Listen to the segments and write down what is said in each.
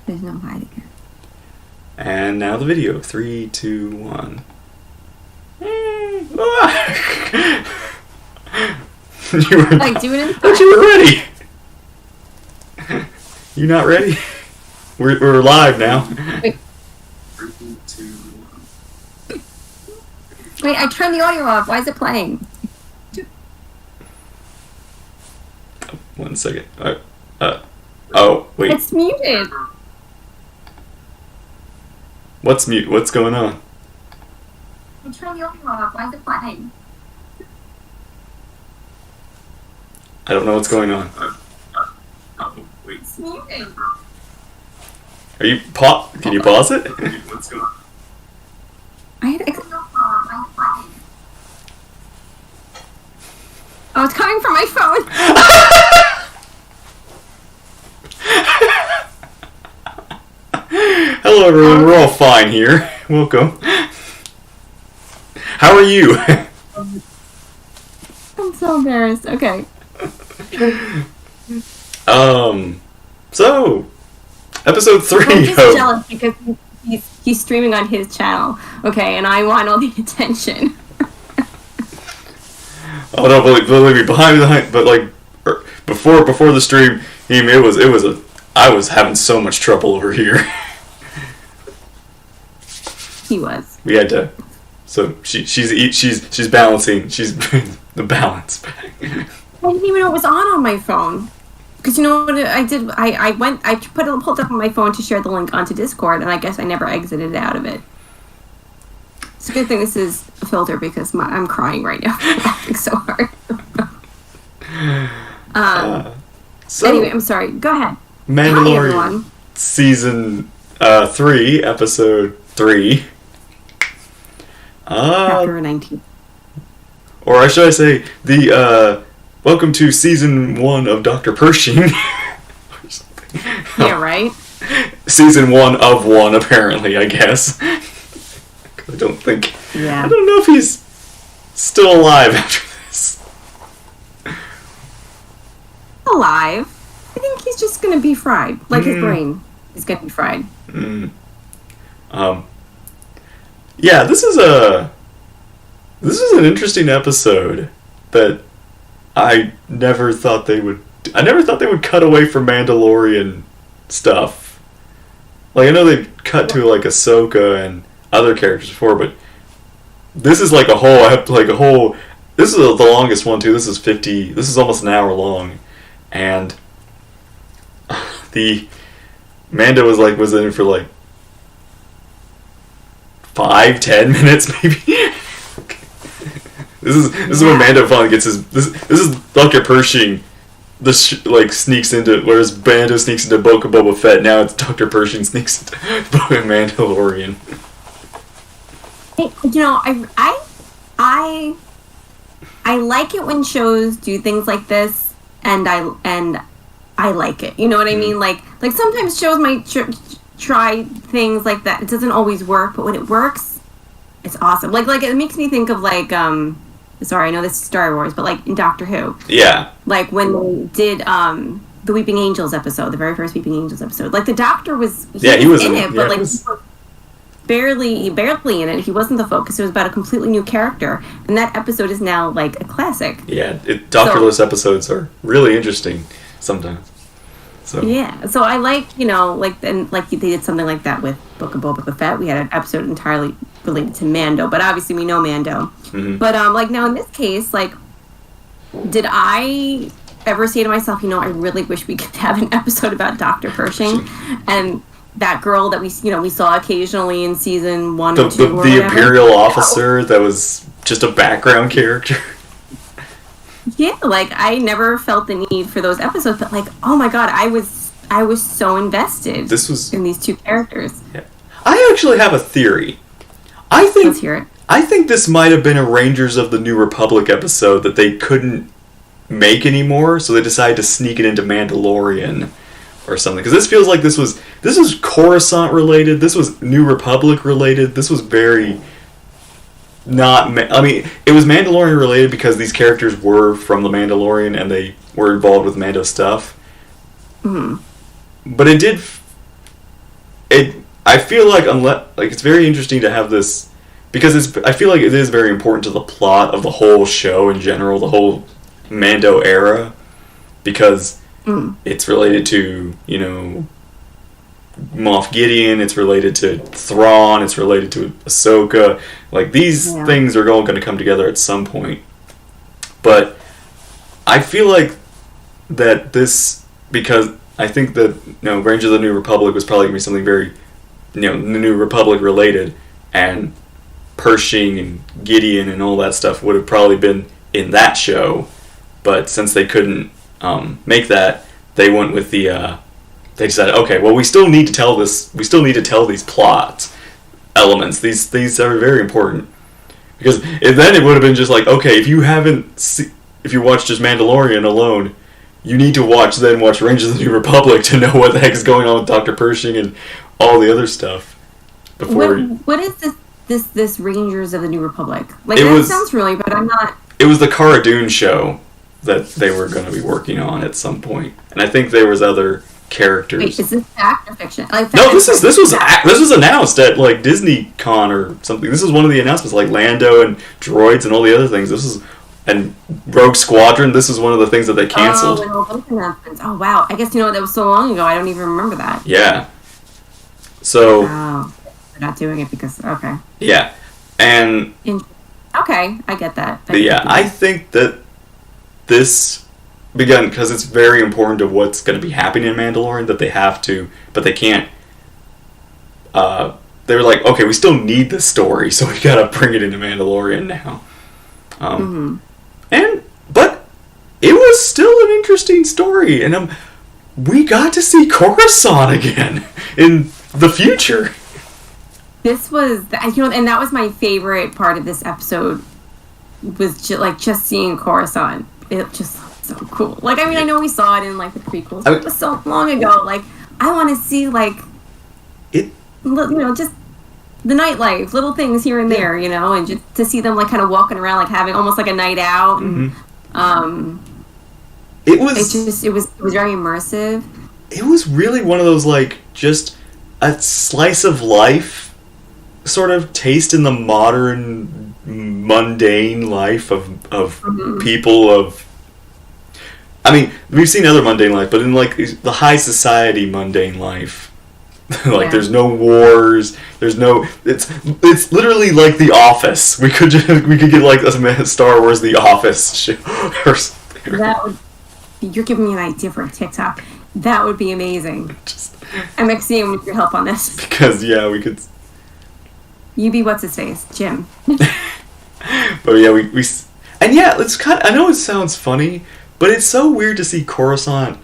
There's no hide again. And now the video. 3, 2, 1. You were Like, do it in but you were ready. You not ready? We're live now. Wait. Wait, I turned the audio off. Why is it playing? 1 second. Oh, wait. It's muted. What's mute? What's going on? I turned the audio off. Why is it playing? I don't know what's going on. Wait. It's muted. Are you Can you pause it? What's going on? I had Oh, it's coming from my phone. Hello everyone, we're all fine here. Welcome. How are you? I'm so embarrassed. Okay. So, episode 3 I'm just of... jealous because he's streaming on his channel. Okay, and I want all the attention. Oh no, believe me, behind, but like, before the stream, I was having so much trouble over here. He was. We had to, so she's balancing, she's the balance back. I didn't even know it was on my phone. Because you know what I did? I pulled up on my phone to share the link onto Discord, and I guess I never exited out of it. It's a good thing this is a filter because I'm crying right now. I'm laughing so hard. So anyway, I'm sorry. Go ahead. Mandalorian season 3, episode 3. Chapter 19. Or should I say the welcome to season 1 of Dr. Pershing. Yeah, right? Season 1 of 1, apparently, I guess. I don't think... Yeah. I don't know if he's still alive after this. Alive. I think he's just gonna be fried. Like his brain is gonna be fried. Yeah, this is an interesting episode that I never thought they would cut away from Mandalorian stuff. Like, I know they've cut to like Ahsoka and other characters before, but this is like a whole. This is the longest one too. This is almost an hour long, and the Mando was in it for like 5-10 minutes maybe. This is when Mando finally gets his. This is Dr. Pershing. Sneaks into, whereas Mando sneaks into Boba Fett. Now it's Dr. Pershing sneaks into Mandalorian. You know, I like it when shows do things like this, and I like it. You know what I mean? Like sometimes shows might try things like that. It doesn't always work, but when it works, it's awesome. Like it makes me think of sorry, I know this is Star Wars, but like in Doctor Who. Yeah. Like when they did the Weeping Angels episode, the very first Weeping Angels episode. Like the Doctor he was in it, but like barely in it. He wasn't the focus. It was about a completely new character, and that episode is now like a classic. Yeah, Doctorless episodes are really interesting sometimes. So yeah, so I like they did something like that with Book of Boba Fett. We had an episode entirely related to Mando, but obviously we know Mando. Mm-hmm. But like now in this case, like, did I ever say to myself, I really wish we could have an episode about Dr. Pershing and that girl that we saw occasionally in season 1 or 2 the Imperial officer that was just a background character. Yeah, like I never felt the need for those episodes, but like, oh my god, I was so invested in these two characters. Yeah. I actually have a theory. Let's hear it. I think this might have been a Rangers of the New Republic episode that they couldn't make anymore, so they decided to sneak it into Mandalorian or something. Because this feels like this was Coruscant related, this was New Republic related, this was very not... I mean, it was Mandalorian related because these characters were from The Mandalorian and they were involved with Mando stuff. Mm-hmm. But it did... I feel like it's very interesting to have this because I feel like it is very important to the plot of the whole show in general, the whole Mando era, because it's related to, you know, Moff Gideon, it's related to Thrawn, it's related to Ahsoka. Like, these things are all going to come together at some point. But I feel like that this, because I think that, you know, Rangers of the New Republic was probably going to be something very, you know, New Republic related, and Pershing and Gideon and all that stuff would have probably been in that show. But since they couldn't make that, they went with the... they decided, okay, well, we still need to tell this. We still need to tell these plot elements. These are very important, because then it would have been just like, okay, if you watch just Mandalorian alone, you need to watch Rangers of the New Republic to know what the heck is going on with Dr. Pershing and all the other stuff. Before what is this Rangers of the New Republic? Like, that sounds familiar, but I'm not. It was the Cara Dune show that they were going to be working on at some point, and I think there was other characters. Wait, is this fact or fiction? Like, no, this was announced at like Disney Con or something. This is one of the announcements, like Lando and droids and all the other things. And Rogue Squadron. This is one of the things that they canceled. Oh, and all those announcements. Oh wow! I guess, you know, that was so long ago. I don't even remember that. Yeah. So. Oh, they're not doing it because okay. Yeah, and. Okay, I get that. I think that this. Begun because it's very important to what's going to be happening in Mandalorian, that they have to, but they can't. They were like, okay, we still need this story, so we got to bring it into Mandalorian now. But it was still an interesting story, and we got to see Coruscant again in the future. This was, you know, and that was my favorite part of this episode, was just seeing Coruscant. It just. So cool. Like, I mean, I know we saw it in like the prequels, but it was so long ago. Like, I want to see like it, you know, just the nightlife, little things here and there, you know, and just to see them like kind of walking around, like having almost like a night out. And, it was very immersive. It was really one of those like just a slice of life sort of taste in the modern mundane life of people of. I mean, we've seen other mundane life, but in like the high society mundane life, like there's no wars, there's no. It's literally like The Office. We could get like a Star Wars The Office show or something. You're giving me an idea for a TikTok. That would be amazing. I'm excited with your help on this. Because we could. You be what's his face, Jim. But yeah, we and it's kind of. I know it sounds funny. But it's so weird to see Coruscant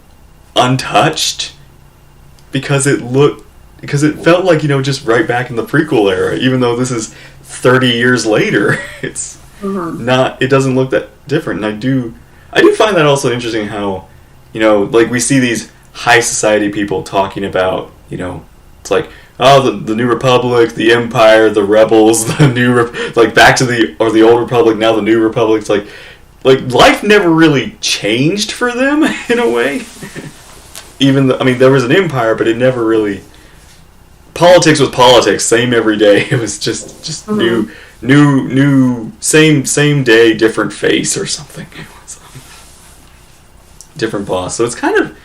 untouched, because it felt like, you know, just right back in the prequel era, even though this is 30 years later. It's not, it doesn't look that different. And I do find that also interesting how, you know, like we see these high society people talking about, you know, it's like, oh, the New Republic, the Empire, the Rebels, like back to the Old Republic, now the New Republic. It's like life never really changed for them in a way. Even though, I mean, there was an empire, but it never really. Politics was politics, same every day. It was just new, same day, different face or something. It was different boss. So it's kind of,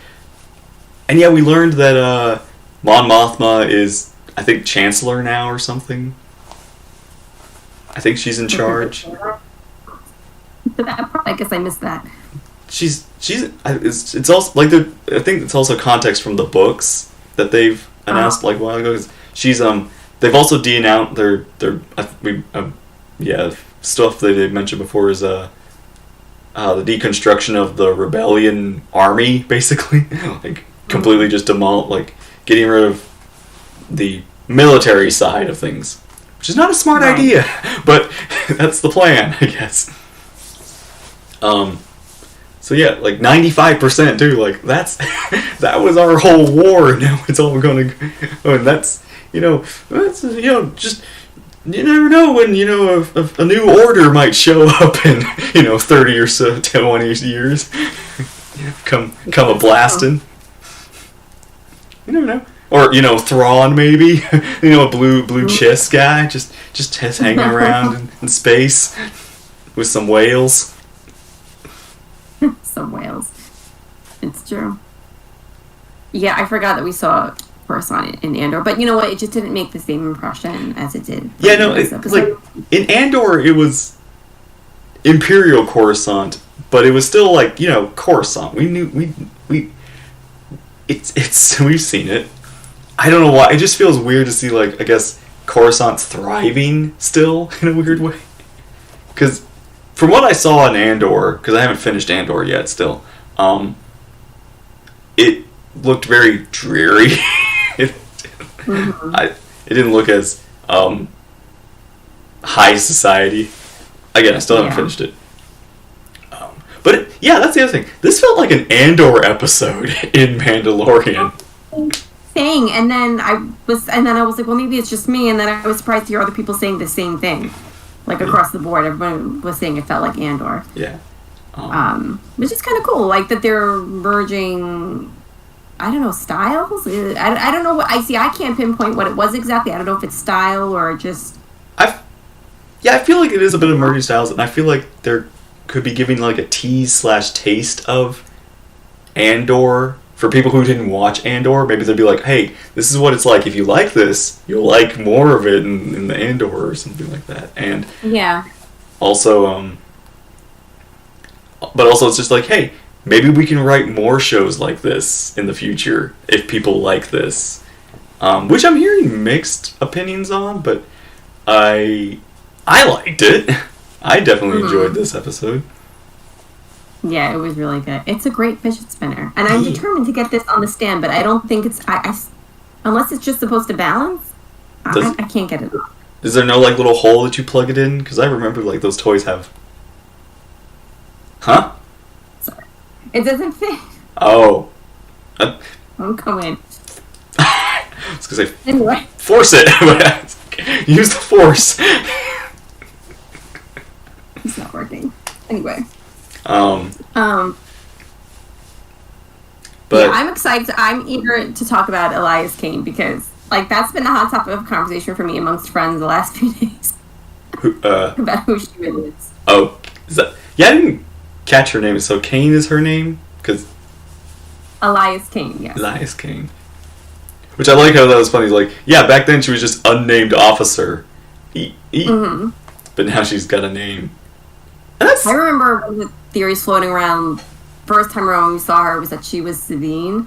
and we learned that Mon Mothma is, I think, Chancellor now or something. I think she's in charge. I guess I missed that. It's also like I think it's also context from the books that they've announced like a while ago. She's they've also de-announced their stuff that they mentioned before is the deconstruction of the rebellion army, basically. Like completely just like getting rid of the military side of things, which is not a smart idea, but that's the plan, I guess. So like 95% too, like that was our whole war, and now it's all gonna go, and that's just, you never know when, a new order might show up in, 30 or so, 20 years, come a blasting. You never know. Or, Thrawn, maybe. A blue Chiss guy, just hanging around in space with some whales. Some whales. It's true. Yeah, I forgot that we saw Coruscant in Andor, but you know what? It just didn't make the same impression as it did. Yeah, no, in Andor, it was Imperial Coruscant, but it was still Coruscant. We knew we've seen it. I don't know why. It just feels weird to see, I guess, Coruscant's thriving still, in a weird way. Because, from what I saw in Andor, because I haven't finished Andor yet still, it looked very dreary. It didn't look as high society. Again, I still haven't finished it. But, that's the other thing. This felt like an Andor episode in Mandalorian. And then I was like, well, maybe it's just me, and then I was surprised to hear other people saying the same thing, across the board. Everyone was saying it felt like Andor. Yeah. Which is kind of cool, that they're merging, I don't know, styles. I don't know what I see. I can't pinpoint what it was exactly. I don't know if it's style or just. I feel like it is a bit of merging styles, and I feel like there could be giving a tease/taste of Andor. For people who didn't watch Andor, maybe they'd be like, hey, this is what it's like. If you like this, you'll like more of it in the Andor or something like that. And also, but also it's just hey, maybe we can write more shows like this in the future if people like this. Which I'm hearing mixed opinions on, but I liked it. I definitely enjoyed this episode. Yeah, it was really good. It's a great fidget spinner. And I'm determined to get this on the stand, but I don't think it's... unless it's just supposed to balance, I can't get it off. Is there no, little hole that you plug it in? Because I remember, those toys have... Huh? Sorry. It doesn't fit. Oh. Don't come in. I was going to say... Anyway. Force it! Use the force! It's not working. Anyway. But yeah, I'm excited. I'm eager to talk about Elias Kane because, that's been a hot topic of conversation for me amongst friends the last few days. About who she really is. Oh, is that? Yeah, I didn't catch her name. So Kane is her name, because Elias Kane. Yes. Elias Kane. Which I like how that was funny. Back then she was just unnamed officer. Mm-hmm. But now she's got a name. I remember the theories floating around. First time around when we saw her was that she was Sabine,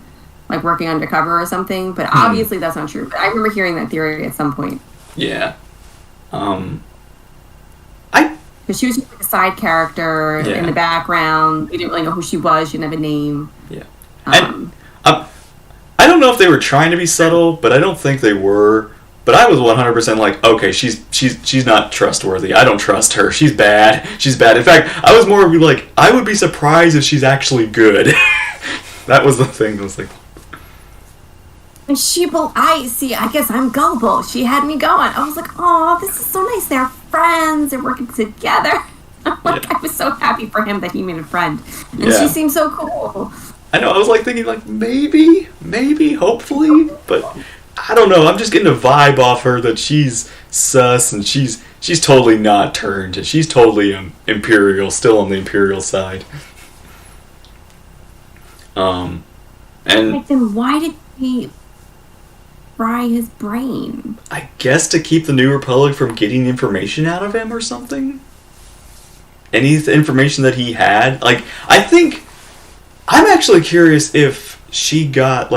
working undercover or something. But obviously that's not true. But I remember hearing that theory at some point. Yeah. Because she was just a side character in the background. We didn't really know who she was. She didn't have a name. Yeah. And I don't know if they were trying to be subtle, but I don't think they were. But I was 100% okay, she's not trustworthy. I don't trust her. She's bad. She's bad. In fact, I was more I would be surprised if she's actually good. That was the thing. I was I guess I'm gullible. She had me going. I was oh, this is so nice. They're friends. They're working together. I was so happy for him that he made a friend. And she seemed so cool. I know. I was thinking maybe, hopefully, but I don't know. I'm just getting a vibe off her that she's sus and she's totally not turned. She's totally Imperial, still on the Imperial side. And then why did he fry his brain? I guess to keep the New Republic from getting information out of him or something. Any information that he had, I think I'm actually curious if she got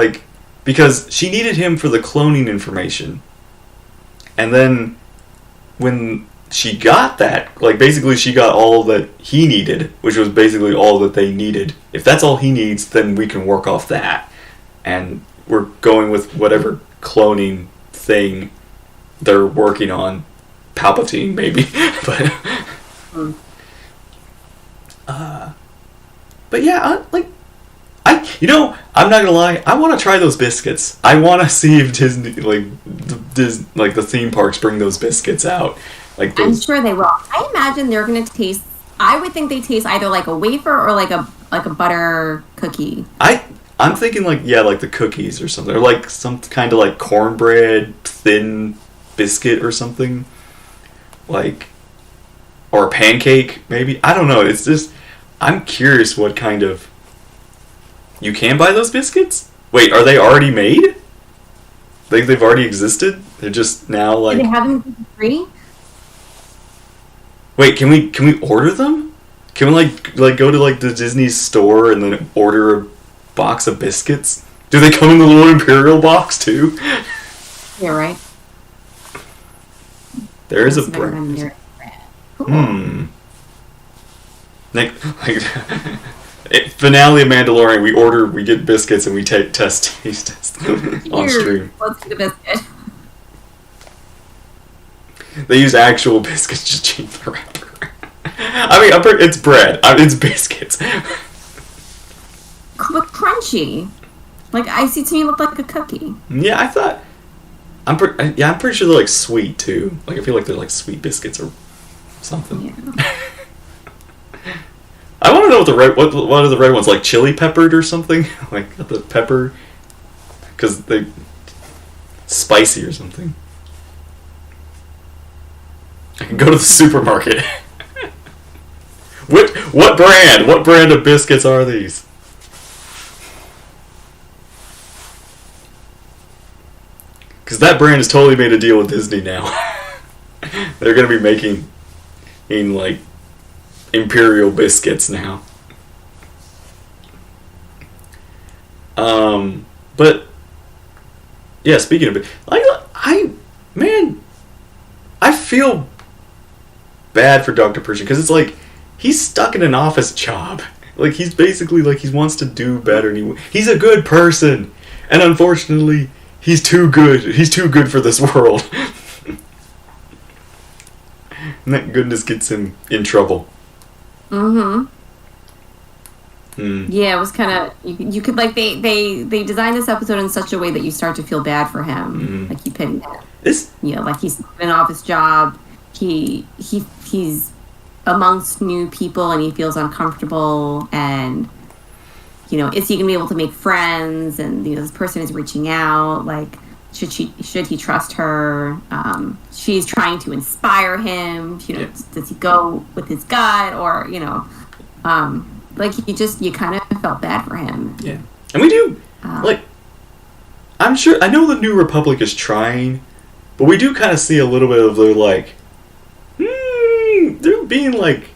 because she needed him for the cloning information. And then when she got that, basically she got all that he needed, which was basically all that they needed. If that's all he needs, then we can work off that. And we're going with whatever cloning thing they're working on. Palpatine, maybe. But yeah, I'm not gonna lie. I want to try those biscuits. I want to see if Disney, the theme parks bring those biscuits out. I'm sure they will. I imagine they're gonna taste. I would think they taste either like a wafer or like a butter cookie. I I'm thinking like the cookies or something, or like some kind of like cornbread thin biscuit or something, like, or a pancake maybe. I don't know. It's just I'm curious what kind of. You can buy those biscuits? Wait, are they already made? They've already existed? They're just now like. Do they have them for free? Wait, can we order them? Can we like go to like the Disney store and then order a box of biscuits? Do they come in the little Imperial box too? Yeah, right. There is a brand. Cool. Finale of Mandalorian. We get biscuits and we take taste tests on stream. Let's get a biscuit. They use actual biscuits, just change the wrapper. I mean, it's bread. It's biscuits. But crunchy. Like, icy to me looked like a cookie. Yeah, I thought... I'm pretty sure they're, like, sweet, too. Like, I feel like they're, like, sweet biscuits or something. Yeah. I want to know what are the red ones, like chili peppered or something? Like, the pepper... Because they... Spicy or something. I can go to the supermarket. What brand? What brand of biscuits are these? Because that brand has totally made a deal with Disney now. They're going to be making like Imperial biscuits now. But yeah, speaking of it, I feel bad for Dr. Pershing because it's like he's stuck in an office job. Like he's basically like he wants to do better. And he's a good person, and unfortunately, he's too good. He's too good for this world. And that goodness gets him in trouble. Mm-hmm. Yeah, it was kind of you could like they designed this episode in such a way that you start to feel bad for him. Mm-hmm. Like you pity him. Like he's in an office job. He's amongst new people and he feels uncomfortable, and is he gonna be able to make friends? And this person is reaching out. Like should he trust her? She's trying to inspire him. Does he go with his gut or like you kind of felt bad for him. Yeah, and we do I'm sure I know the New Republic is trying, but we do kind of see a little bit of their like. They're being like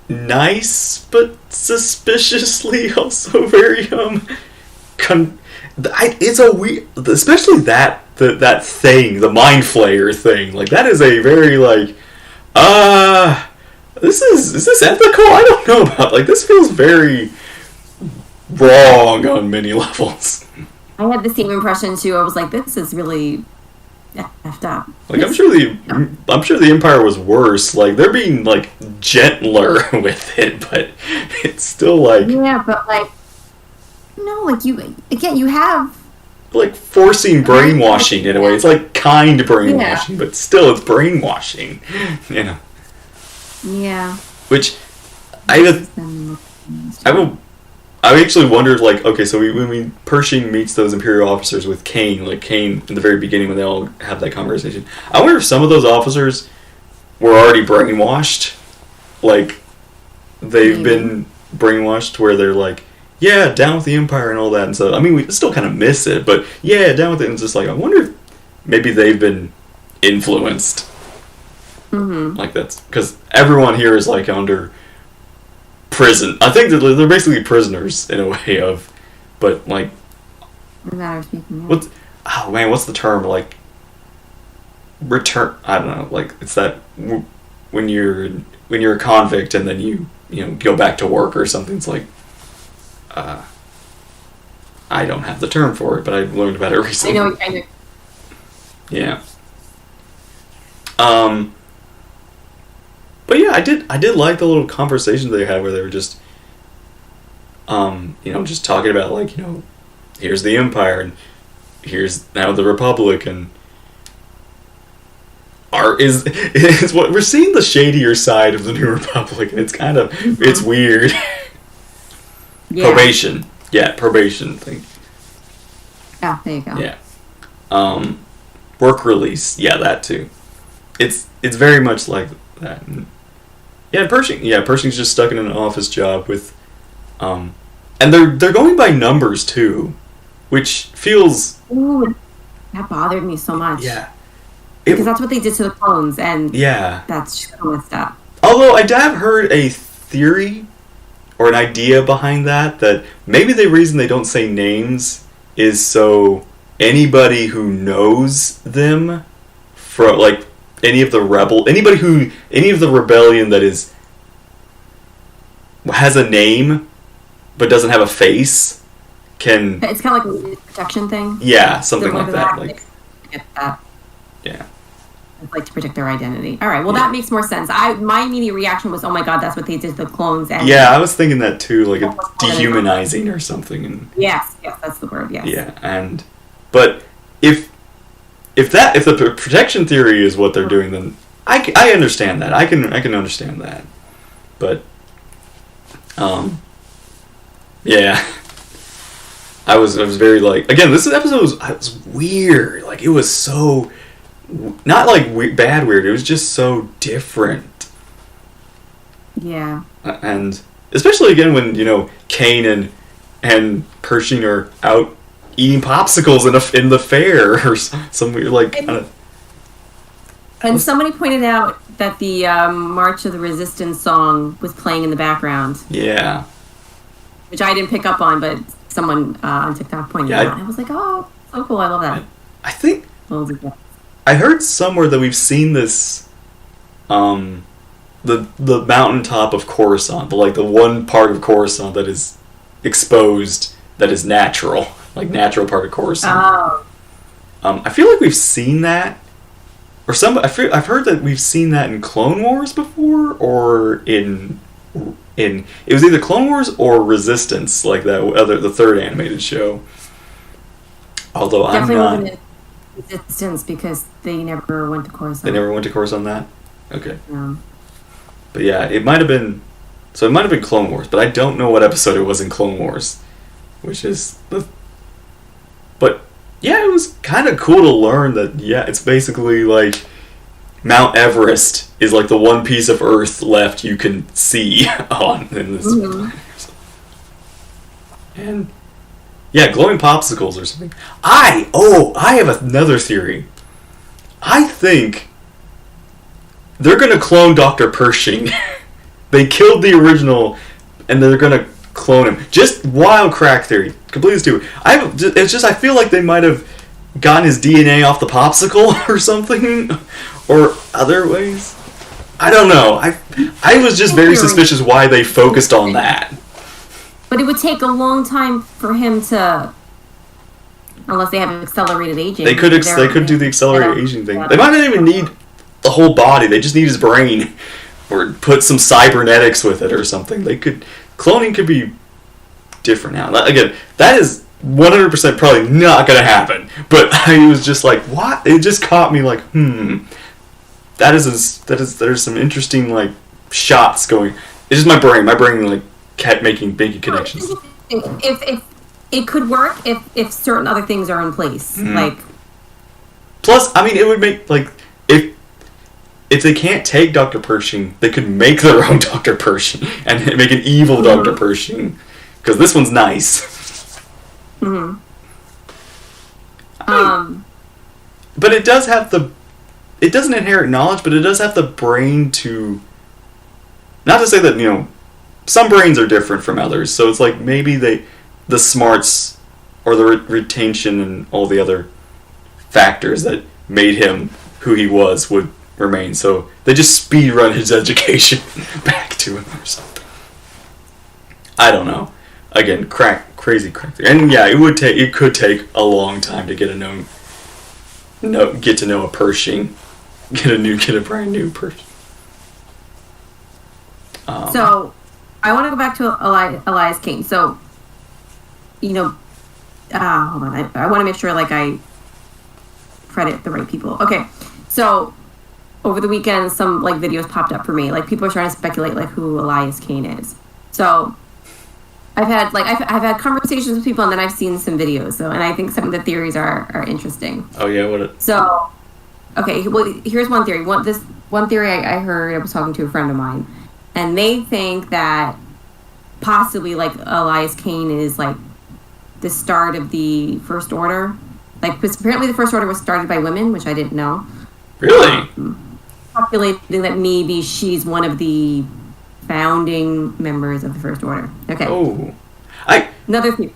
nice but suspiciously also very it's a weird, especially that thing, the mind flayer thing, like that is a very like is this ethical? I don't know about, like, this feels very wrong on many levels. I had the same impression too. I was like, this is really effed up. Like I'm sure the Empire was worse. Like they're being like gentler with it, but it's still like but like you have like forcing brainwashing in a way. It's like kind brainwashing, but still it's brainwashing. Yeah. Which I actually wondered, like, okay, so when Pershing meets those Imperial officers with Kane, like Kane in the very beginning when they all have that conversation, I wonder if some of those officers were already brainwashed. Like, they've been brainwashed where they're like, yeah, down with the Empire and all that. And so, I mean, we still kind of miss it, but yeah, down with it. And it's just like, I wonder if maybe they've been influenced. Mm-hmm. Like that's because everyone here is like under prison. I think that they're basically prisoners in a way of, but like, what's the term? Like return. I don't know. Like it's that when you're a convict and then you go back to work or something. It's like I don't have the term for it, but I learned about it recently. I know, kind of. Yeah. But yeah, I did like the little conversations they had where they were just, just talking about like, here's the Empire and here's now the Republic and is what we're seeing the shadier side of the New Republic and it's kind of it's weird. Yeah. Yeah, probation thing. Yeah, there you go. Yeah. Work release. Yeah, that too. It's very much like that. Yeah, Pershing's just stuck in an office job with, and they're going by numbers too, which feels. Ooh, that bothered me so much. Yeah. Because that's what they did to the clones, and yeah, that's just messed up. Although I have heard a theory or an idea behind that maybe the reason they don't say names is so anybody who knows them from like any of the rebellion that has a name but doesn't have a face can. It's kind of like a protection thing. Yeah, something like that. Like, I get that. Yeah. I'd like to protect their identity. All right, well, that makes more sense. My immediate reaction was, oh my god, that's what they did to the clones. And yeah, I was thinking that too, like a dehumanizing or something. And yes, that's the word. Yes. Yeah, but if the protection theory is what they're doing, then I understand that. I can understand that. But yeah. I was very like, again, this episode was weird. Like, it was so not like bad weird. It was just so different. Yeah. And especially again when Kane and Pershing are out eating popsicles in the fair or some weird like. And somebody pointed out that the March of the Resistance song was playing in the background. Yeah. Which I didn't pick up on, but someone on TikTok pointed out. And I was like, oh, so cool. I love that. I think. I heard somewhere that we've seen this, the mountaintop of Coruscant, the one part of Coruscant that is exposed, that is natural, like natural part of Coruscant. Oh. I feel like we've seen that, or I've heard that we've seen that in Clone Wars before, or in it was either Clone Wars or Resistance, like the third animated show. Although Definitely wasn't Resistance because they never went to Coruscant. They never went to Coruscant on that? Okay. But yeah, it might have been Clone Wars, but I don't know what episode it was in Clone Wars. But yeah, it was kind of cool to learn that, it's basically like Mount Everest is like the one piece of Earth left you can see in this. Mm-hmm. And yeah, glowing popsicles or something. I have another theory. I think they're gonna clone Dr. Pershing. They killed the original, and they're gonna clone him. Just wild crack theory, completely stupid. I feel like they might have gotten his DNA off the popsicle or something, or other ways. I don't know. I was just very suspicious why they focused on that. But it would take a long time for him to, unless they have accelerated aging. They could do the accelerated aging thing. They might not even need the whole body. They just need his brain, or put some cybernetics with it or something. Cloning could be different now. Again, that is 100% probably not going to happen. But I was just like, what? It just caught me like, there's some interesting like shots going. It's just my brain like kept making connections. If it could work if certain other things are in place, like. Plus, I mean, it would make like if they can't take Dr. Pershing, they could make their own Dr. Pershing and make an evil Dr. Pershing, because this one's nice. Mm-hmm. But it does have it doesn't inherit knowledge, but it does have the brain to. Not to say that some brains are different from others, so it's like maybe the smarts or the retention and all the other factors that made him who he was would remain. So they just speed run his education back to him or something. I don't know. Again, crazy crack. And yeah, it could take a long time to get to know a Pershing, get a brand new Pershing. So, I want to go back to Elias Kane. So, hold on. I want to make sure I credit the right people. Okay, so over the weekend, some videos popped up for me. People are trying to speculate who Elias Kane is. So, I've had conversations with people, and then I've seen some videos. So, and I think some of the theories are interesting. Oh yeah, what? So, okay. Well, here's one theory. One theory I heard. I was talking to a friend of mine, and they think that possibly like Elias Kane is like the start of the First Order. Like, because apparently the First Order was started by women, which I didn't know. Really? Speculating that maybe she's one of the founding members of the First Order. Okay. Oh, Another theory.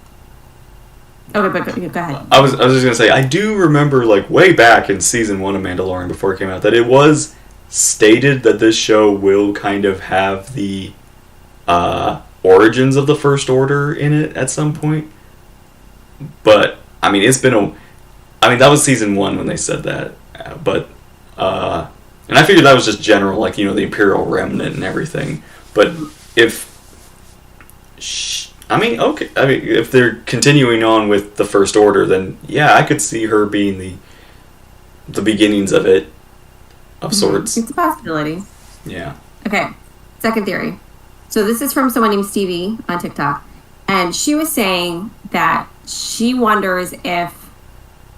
Okay, but go ahead. I was just gonna say, I do remember like way back in season 1 of Mandalorian before it came out that it was stated that this show will kind of have the origins of the First Order in it at some point. But I mean, that was season 1 when they said that. But and I figured that was just general, like, you know, the Imperial Remnant and everything. But if they're continuing on with the First Order, then yeah, I could see her being the beginnings of it, of sorts. It's a possibility. Yeah. Okay, second theory. So this is from someone named Stevie on TikTok, and she was saying that she wonders if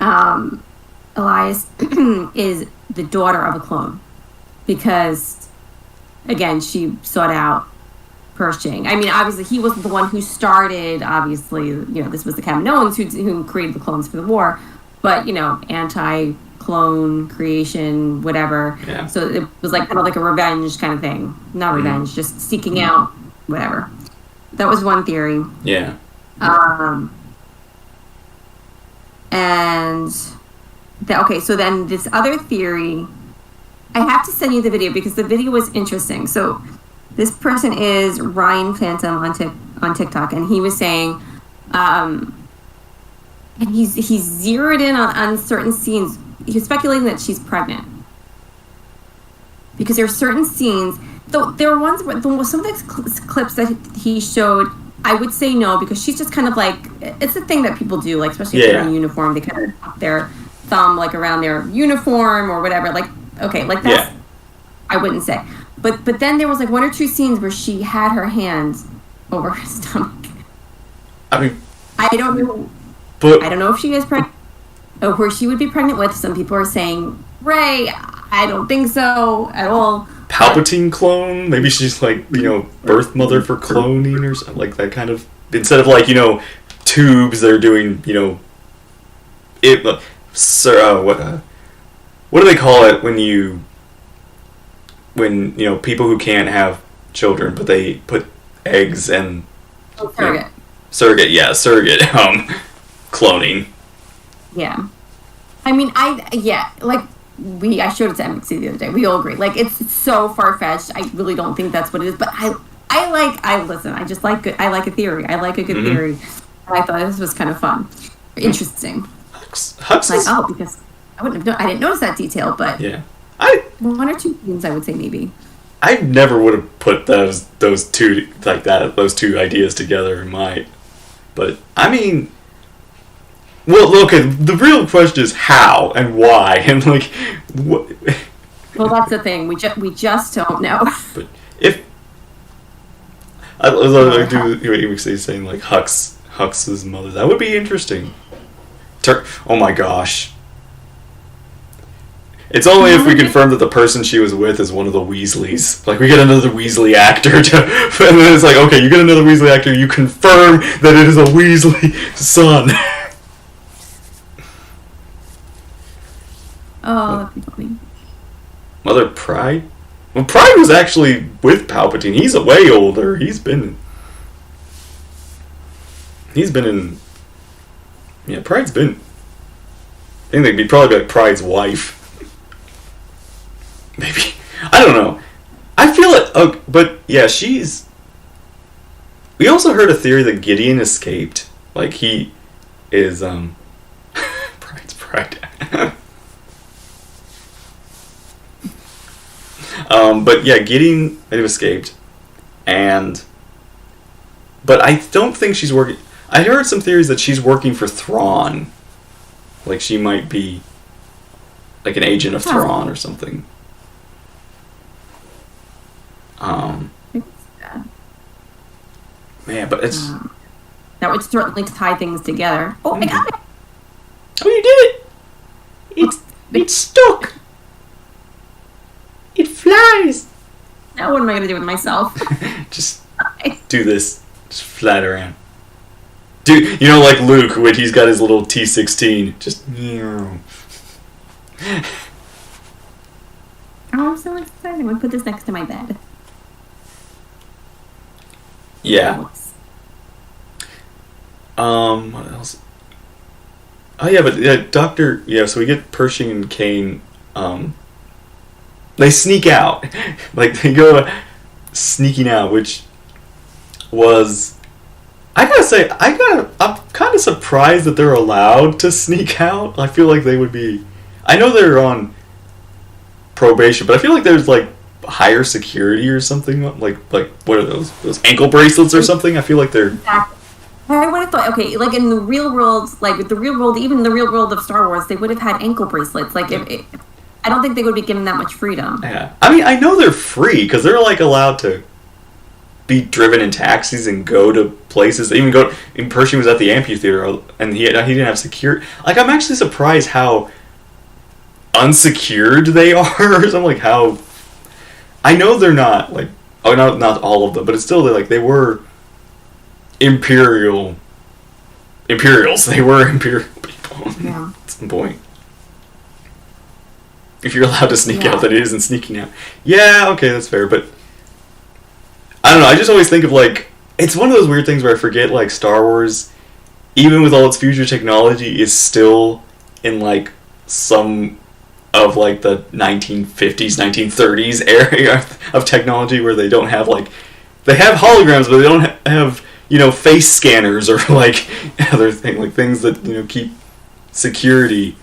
Elias is the daughter of a clone, because again, she sought out Pershing. I mean, obviously, he wasn't the one who started. Obviously, you know, this was the Kaminoans who created the clones for the war. But, you know, anti-clone creation, whatever. Yeah. So it was like kind of like a revenge kind of thing. Not revenge, just seeking out whatever. That was one theory. Yeah. Okay, so then this other theory, I have to send you the video because the video was interesting. So this person is Ryan Phantom on TikTok, and he was saying, and he's zeroed in on certain scenes. He's speculating that she's pregnant because there are certain scenes. Though there are ones where some of the clips that he showed, I would say no, because she's just kind of like, it's a thing that people do, like especially if they're in uniform, they kind of put their thumb like around their uniform or whatever. Like, okay, like that's I wouldn't say. But then there was like 1 or 2 scenes where she had her hands over her stomach. I mean, I don't know. But I don't know if she is pregnant or who she would be pregnant with. Some people are saying Rey. I don't think so at all. Palpatine clone? Maybe she's like, you know, birth mother for cloning or something like that kind of. Instead of like, you know, tubes, they're doing, you know, what do they call it when you know, people who can't have children but they put eggs and surrogate cloning. Yeah, I mean, I showed it to MXC the other day. We all agree, like, it's so far fetched. I really don't think that's what it is. But listen. I just like I like a theory. I like a good theory. And I thought this was kind of fun, interesting. Hux is... because I didn't notice that detail, but yeah. 1 or 2 things I would say maybe. I never would have put those two ideas together in my. But I mean, well, okay. The real question is how and why and like what. Well, that's the thing. We just don't know. But if I do hear saying like Hux's mother, that would be interesting. Oh my gosh. It's only if we confirm that the person she was with is one of the Weasleys. Like, we get another Weasley actor and then it's like, okay, you get another Weasley actor, you confirm that it is a Weasley son. Oh, that'd be funny. Mother Pride? Well, Pride was actually with Palpatine. He's way older. He's been in... Yeah, Pride's been... I think they'd probably be like Pride's wife. Maybe. I don't know. I feel it. Oh, but yeah, she's... We also heard a theory that Gideon escaped. Like, he is, Pride's Pride. But yeah, Gideon may have escaped. But I don't think she's working... I heard some theories that she's working for Thrawn. Like, she might be like an agent of Thrawn or something. Man, but it's... That would certainly tie things together. Oh, I got it. Oh, you did it! It's stuck. It flies. Now what am I going to do with myself? Just do this. Just flat around. Dude, you know, like Luke when he's got his little T-16. Just. Oh, I'm so excited. I'm going to put this next to my bed. Yeah. What else? Oh yeah, but Doctor. Yeah, so we get Pershing and Kane. They sneak out, like they go sneaking out, which was. I gotta say, I'm kind of surprised that they're allowed to sneak out. I feel like they would be. I know they're on probation, but I feel like there's like higher security or something. Like what are those ankle bracelets or something? I feel like they're. Exactly. I would have thought, okay, like in the real world, even in the real world of Star Wars, they would have had ankle bracelets. Like, I don't think they would be given that much freedom. Yeah, I mean, I know they're free because they're like allowed to be driven in taxis and go to places. Even go. In Pershing was at the amphitheater, and he didn't have security. Like, I'm actually surprised how unsecured they are. Or something like how. I know they're not like. Oh, not all of them, but it's still they were. Imperials. They were Imperial people. Yeah. That's the point. If you're allowed to sneak out, then it isn't sneaking out. Yeah, okay, that's fair, but I don't know, I just always think of it's one of those weird things where I forget Star Wars, even with all its future technology, is still in some of the 1950s, 1930s area of technology where they don't have they have holograms, but they don't have face scanners or other things that keep security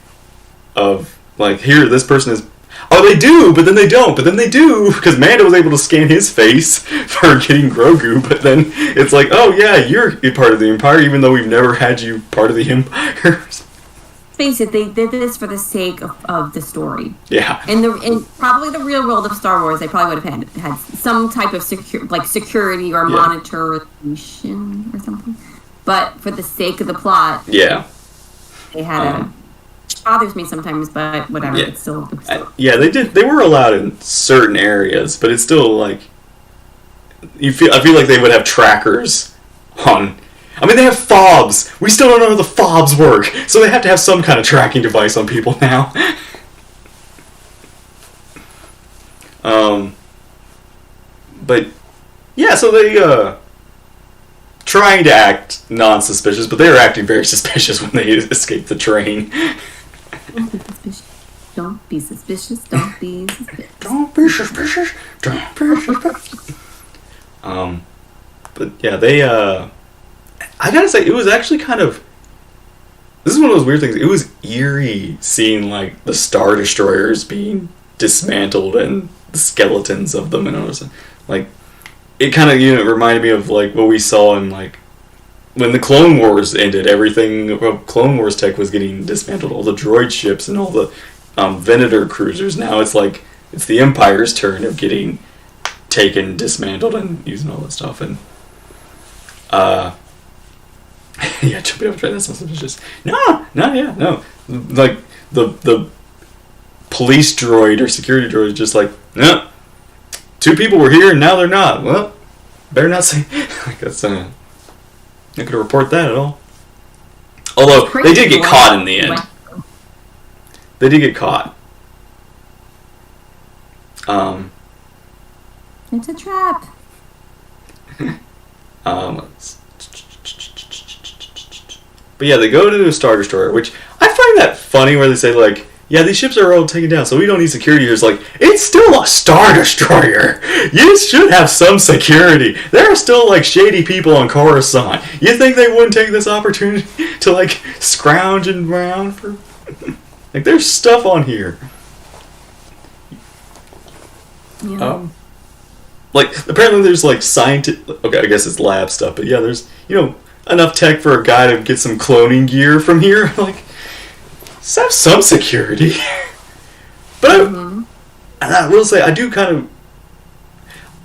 of here this person is. Oh, they do, but then they don't, but then they do because Mando was able to scan his face for getting Grogu, but then it's oh yeah, you're part of the Empire, even though we've never had you part of the Empire. Face it, they did this for the sake of the story. Yeah. In probably the real world of Star Wars, they probably would have had some type of security or monitoration or something. But for the sake of the plot, yeah, they had it bothers me sometimes, but whatever. Yeah. It's still yeah, they did. They were allowed in certain areas, but it's still I feel like they would have trackers on. I mean, they have fobs. We still don't know how the fobs work, so they have to have some kind of tracking device on people now. But yeah, so they trying to act non-suspicious, but they were acting very suspicious when they escaped the train. Don't be suspicious. Don't be suspicious. Don't be suspicious. Don't be suspicious. Don't be suspicious. But yeah, they I gotta say, it was actually kind of. This is one of those weird things. It was eerie seeing the Star Destroyers being dismantled and the skeletons of them and all this. It kind of reminded me of what we saw in when the Clone Wars ended. Everything of Clone Wars tech was getting dismantled. All the droid ships and all the Venator cruisers. Now it's it's the Empire's turn of getting taken, dismantled, and using all that stuff and. Yeah, jumping up and trying that sounds suspicious. No. The police droid or security droid is just no. 2 people were here and now they're not. Well, better not say. That's not gonna report that at all. Although they did get caught in the end. They did get caught. It's a trap. But yeah, they go to a Star Destroyer, which I find that funny where they say yeah, these ships are all taken down, so we don't need security. It's it's still a Star Destroyer. You should have some security. There are still shady people on Coruscant. You think they wouldn't take this opportunity to scrounge and around for there's stuff on here. Yeah. Apparently there's scientific. Okay, I guess it's lab stuff, but yeah, there's enough tech for a guy to get some cloning gear from here. Let's have some security. But and I will say, I do kind of.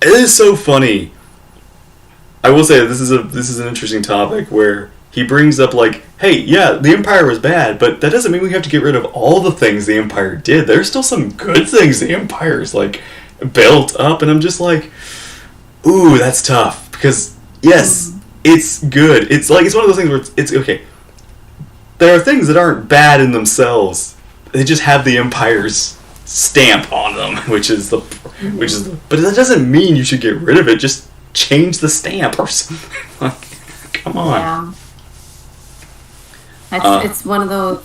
It is so funny. I will say this is an interesting topic where he brings up like, hey, yeah, the Empire was bad, but that doesn't mean we have to get rid of all the things the Empire did. There's still some good things the Empire's like built up, and I'm just like, ooh, that's tough because yes, it's good. It's like it's one of those things where it's okay. There are things that aren't bad in themselves. They just have the Empire's stamp on them, which is the. But that doesn't mean you should get rid of it. Just change the stamp or something. Like, come on. Yeah. It's one of those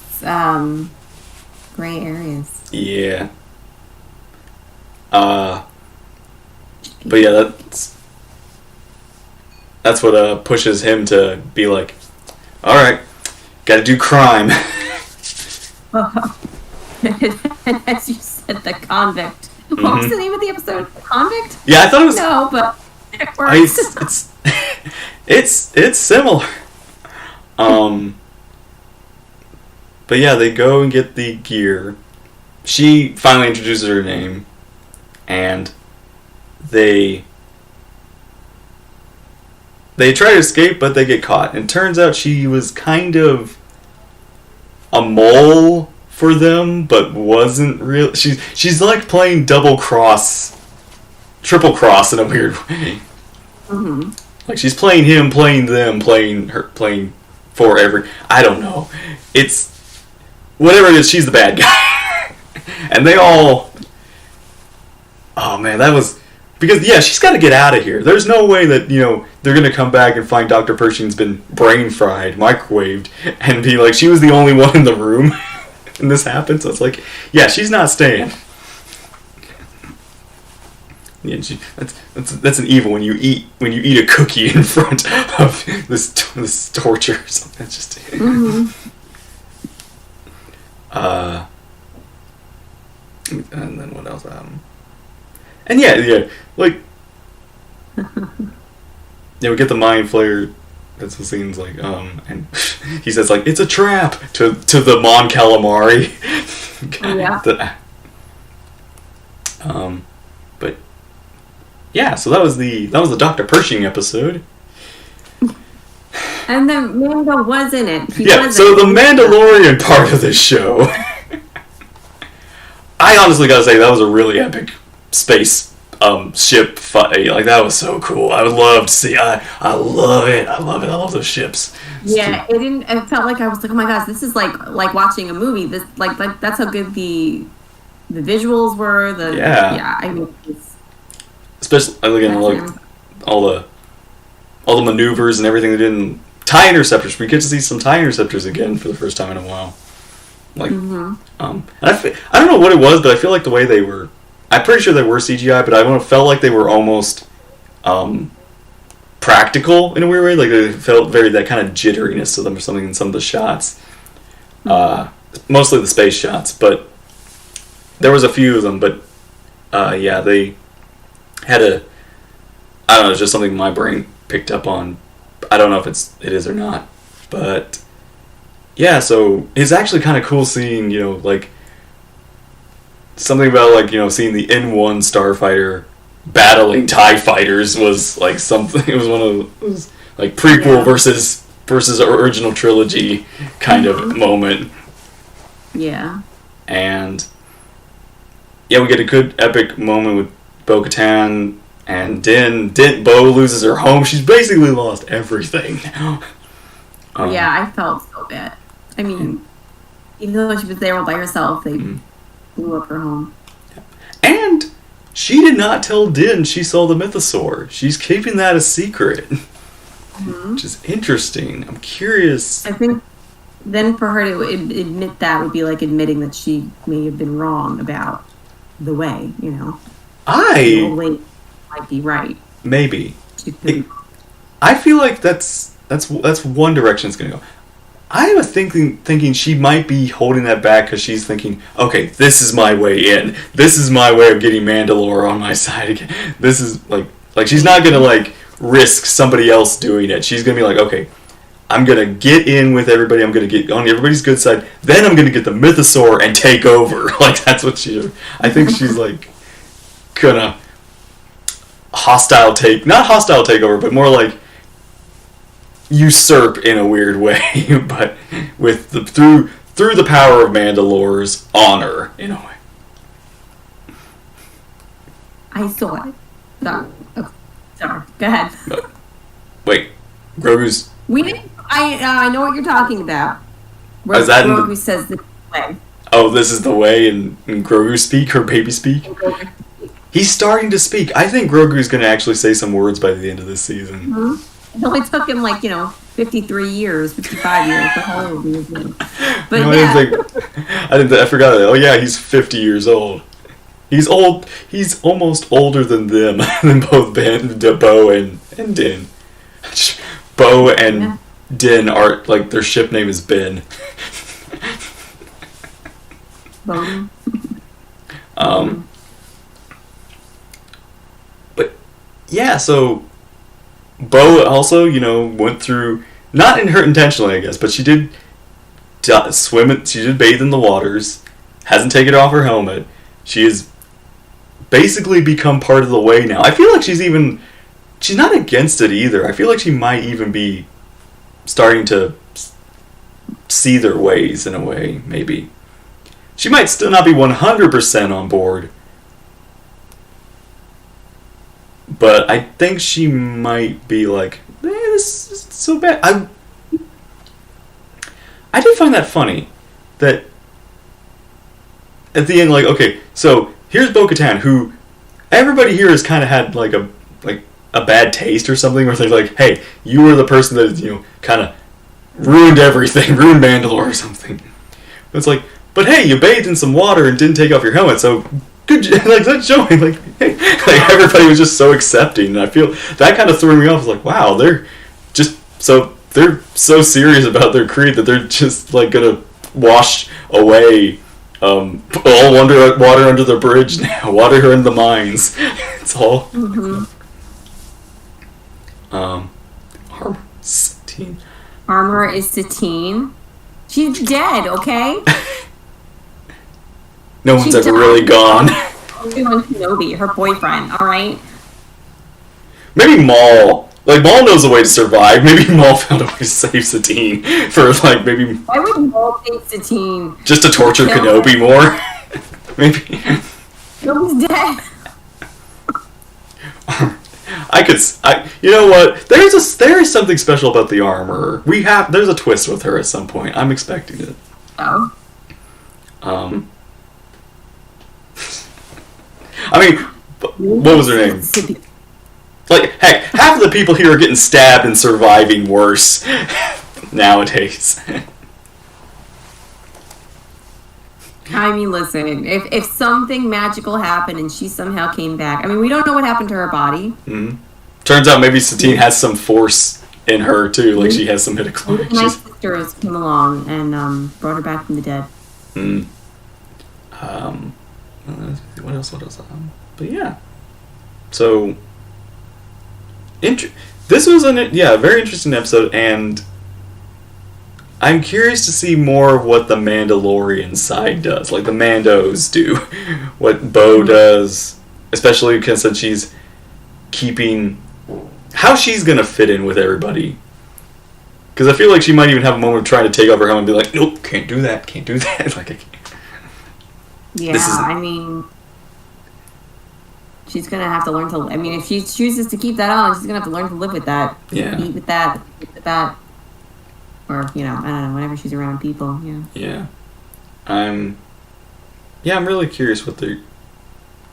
gray areas. Yeah. But yeah, that's what pushes him to be like, all right, gotta do crime. And as you said, the convict. What was the name of the episode? Convict? Yeah, I thought it was. No, but it works. It's similar. But yeah, they go and get the gear. She finally introduces her name, and they try to escape, but they get caught. And it turns out she was kind of a mole for them, but wasn't real. She's like playing triple cross in a weird way. Mm-hmm. Like she's playing him, playing them, playing for every. I don't know. It's whatever it is. She's the bad guy, and they all. Oh man, that was because she's got to get out of here. There's no way that they're gonna come back and find Dr. Pershing's been brain fried, microwaved, and be like she was the only one in the room. And this happens, so it's like, yeah, she's not staying. Yeah, that's an evil when you eat a cookie in front of this torture or something. That's just. And then what else? And like. Yeah, we get the mind flayer. That's the scene's like, and he says like it's a trap to the Mon Calamari. Yeah. But yeah, so that was the Dr. Pershing episode. And the Mando was in it. So the Mandalorian part of this show. I honestly gotta say that was a really epic space ship fight. Like that was so cool. I would love to see. I love it. I love those ships. Yeah, it felt like I was like, oh my gosh, this is like watching a movie. This like that's how good the visuals were. I mean, especially again like all the maneuvers and everything they did in TIE interceptors. We get to see some TIE interceptors again for the first time in a while. Like, I don't know what it was, but I feel like the way they were. I'm pretty sure they were CGI, but I felt like they were almost practical in a weird way. Like they felt that kind of jitteriness to them or something in some of the shots. Mostly the space shots, but there was a few of them. But they had I don't know, it's just something my brain picked up on. I don't know if it is or not, but yeah. So it's actually kind of cool seeing like. Something about seeing the N1 starfighter battling TIE fighters was like something. It was one of those like prequel versus original trilogy kind of moment. Yeah. And we get a good epic moment with Bo-Katan and Din. Bo loses her home. She's basically lost everything now. I felt so bad. I mean, even though she was there all by herself, they. Blew up her home. And she did not tell Din she saw the mythosaur. She's keeping that a secret. Which is interesting. I'm curious. I think then for her to admit that would be like admitting that she may have been wrong about the way, The way might be right. Maybe. I feel like that's one direction it's going to go. I was thinking she might be holding that back because she's thinking, okay, this is my way in. This is my way of getting Mandalore on my side again. This is like she's not gonna like risk somebody else doing it. She's gonna be like, okay, I'm gonna get in with everybody. I'm gonna get on everybody's good side. Then I'm gonna get the mythosaur and take over. Like that's what I think she's like gonna not hostile takeover, but more like usurp in a weird way, but with through the power of Mandalore's honor in a way. I saw it. Sorry. Go ahead. Wait, Grogu's. I know what you're talking about. Where Grogu says this way. Oh, this is the way in Grogu speak or baby speak? He's starting to speak. I think Grogu's going to actually say some words by the end of this season. Mm-hmm. It only took him 53 years, 55 years. The whole season. But no, I forgot that. Oh yeah, he's 50 years old. He's old. He's almost older than them, than both Bo and Din. Bo and Din are their ship name is Ben. But yeah, so Bo also, went through, not intentionally, I guess, but she did swim. She did bathe in the waters. Hasn't taken off her helmet. She has basically become part of the way now. I feel like she's not against it either. I feel like she might even be starting to see their ways in a way, maybe. She might still not be 100% on board, but I think she might be this is so bad. I did find that funny, that at the end, okay, so here's Bo-Katan, who everybody here has kind of had a bad taste or something, where they're like, hey, you were the person that kind of ruined everything, ruined Mandalore or something. It's like, but hey, you bathed in some water and didn't take off your helmet, so good. That's showing. Hey, everybody was just so accepting, and I feel that kind of threw me off. It's wow, they're so serious about their creed that they're just gonna wash away all water under the bridge now, water in the mines. It's all. Mm-hmm. Armor Satine. Armor is Satine. She's dead, okay? No one's ever really gone. Obi-Wan Kenobi, her boyfriend, alright? Maybe Maul. Maul knows a way to survive. Maybe Maul found a way to save Satine for, maybe... Why would Maul take Satine? Just to torture Kenobi more? Maybe. Kenobi's dead. You know what? There is something special about the armor. There's a twist with her at some point. I'm expecting it. Oh. I mean, what was her name? Heck, half of the people here are getting stabbed and surviving worse nowadays. I mean, listen, if something magical happened and she somehow came back, I mean, we don't know what happened to her body. Mm-hmm. Turns out maybe Satine has some force in her, too. She has some midichlorians. My sisters came along and brought her back from the dead. Mm. What else? But yeah. So, this was a very interesting episode, and I'm curious to see more of what the Mandalorian side does, the Mandos do, what Bo does, especially since she's keeping how she's gonna fit in with everybody. Because I feel like she might even have a moment of trying to take off her helmet and be like, nope, can't do that. I can't. Yeah, I mean, she's going to have to learn to... I mean, if she chooses to keep that on, she's going to have to learn to live with that. Yeah. Eat with that, sleep with that. Or, I don't know, whenever she's around people, yeah. Yeah. I'm really curious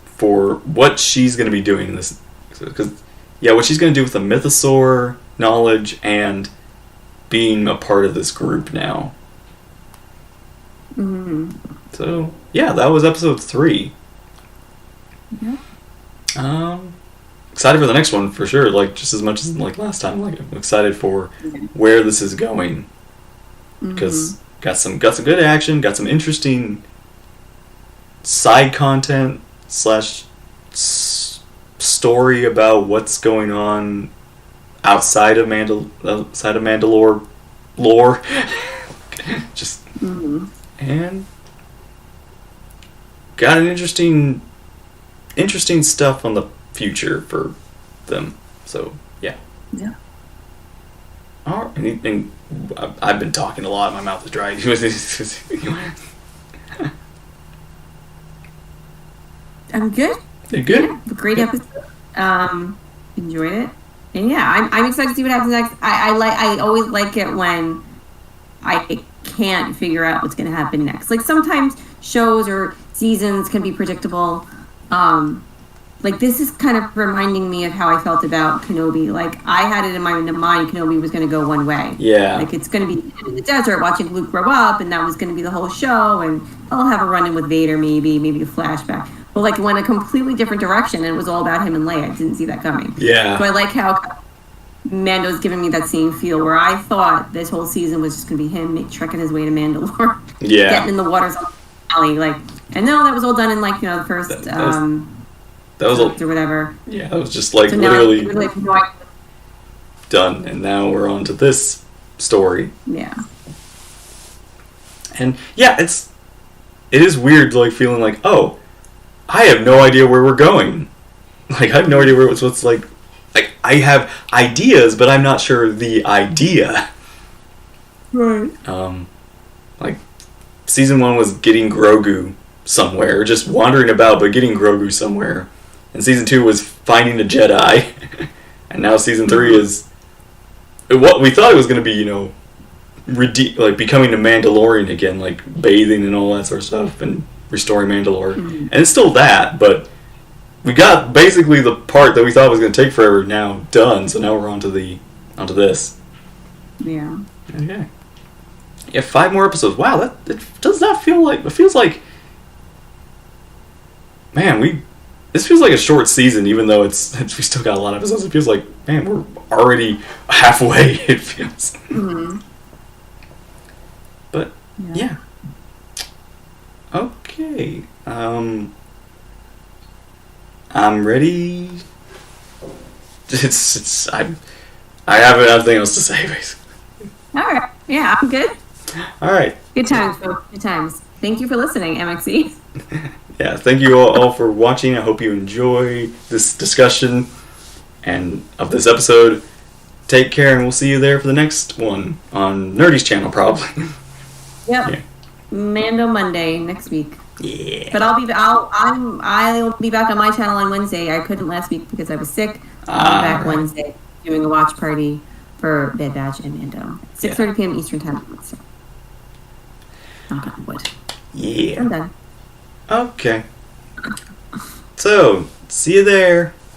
for what she's going to be doing in this. Because, what she's going to do with the mythosaur knowledge and being a part of this group now. Mm-hmm. So, that was episode 3. Yeah. Excited for the next one for sure. Just as much as last time. I'm excited for where this is going. Because got some good action. Got some interesting side content / story about what's going on outside of Mandalore lore. Just and got an interesting stuff on the future for them. So, yeah. All right. And I've been talking a lot. My mouth is dry. I'm good. You're good? Yeah, great episode. Enjoyed it. And yeah, I'm excited to see what happens next. I always like it when I can't figure out what's going to happen next. Like sometimes shows or seasons can be predictable. Like this is kind of reminding me of how I felt about Kenobi. Like I had it in my mind Kenobi was going to go one way. Yeah. Like it's going to be in the desert watching Luke grow up, and that was going to be the whole show. And I'll have a run-in with Vader, maybe a flashback. But like it went a completely different direction, and it was all about him and Leia. I didn't see that coming. Yeah. So I like how Mando's giving me that same feel where I thought this whole season was just going to be him trekking his way to Mandalore. Yeah. Getting in the waters of the valley. Like, and no, that was all done in like, the first that was or whatever. Yeah, it was just like so literally now, done, and now we're on to this story. Yeah. And yeah, it is weird, like feeling like, oh, I have no idea where we're going. Like I have no idea what's like I have ideas, but I'm not sure the idea. Right. Like season 1 was getting Grogu somewhere, just wandering about, but getting Grogu somewhere. And season 2 was finding a Jedi, and now season 3 is what we thought it was going to be. Like becoming a Mandalorian again, like bathing and all that sort of stuff, and restoring Mandalore. Mm-hmm. And it's still that, but we got basically the part that we thought was going to take forever now done. So now we're onto this. Yeah. Okay. Yeah, 5 more episodes. Wow, it does not feel like. It feels like. Man, this feels like a short season, even though we still got a lot of episodes. It feels like, man, we're already halfway. It feels. Mm-hmm. But yeah. Okay. I'm ready. I have nothing else to say, basically. All right. Yeah, I'm good. All right. Good times, folks. Good times. Thank you for listening, MXE. Yeah, thank you all for watching. I hope you enjoy this discussion and of this episode. Take care, and we'll see you there for the next one on Nerdy's channel, probably. Yep. Yeah. Mando Monday next week. Yeah. But I'll be back on my channel on Wednesday. I couldn't last week because I was sick. I'll be back Wednesday doing a watch party for Bad Batch and Mando. 6:30 p.m. Eastern Time. So, knock on wood. Yeah. I'm done. Okay. So, see you there.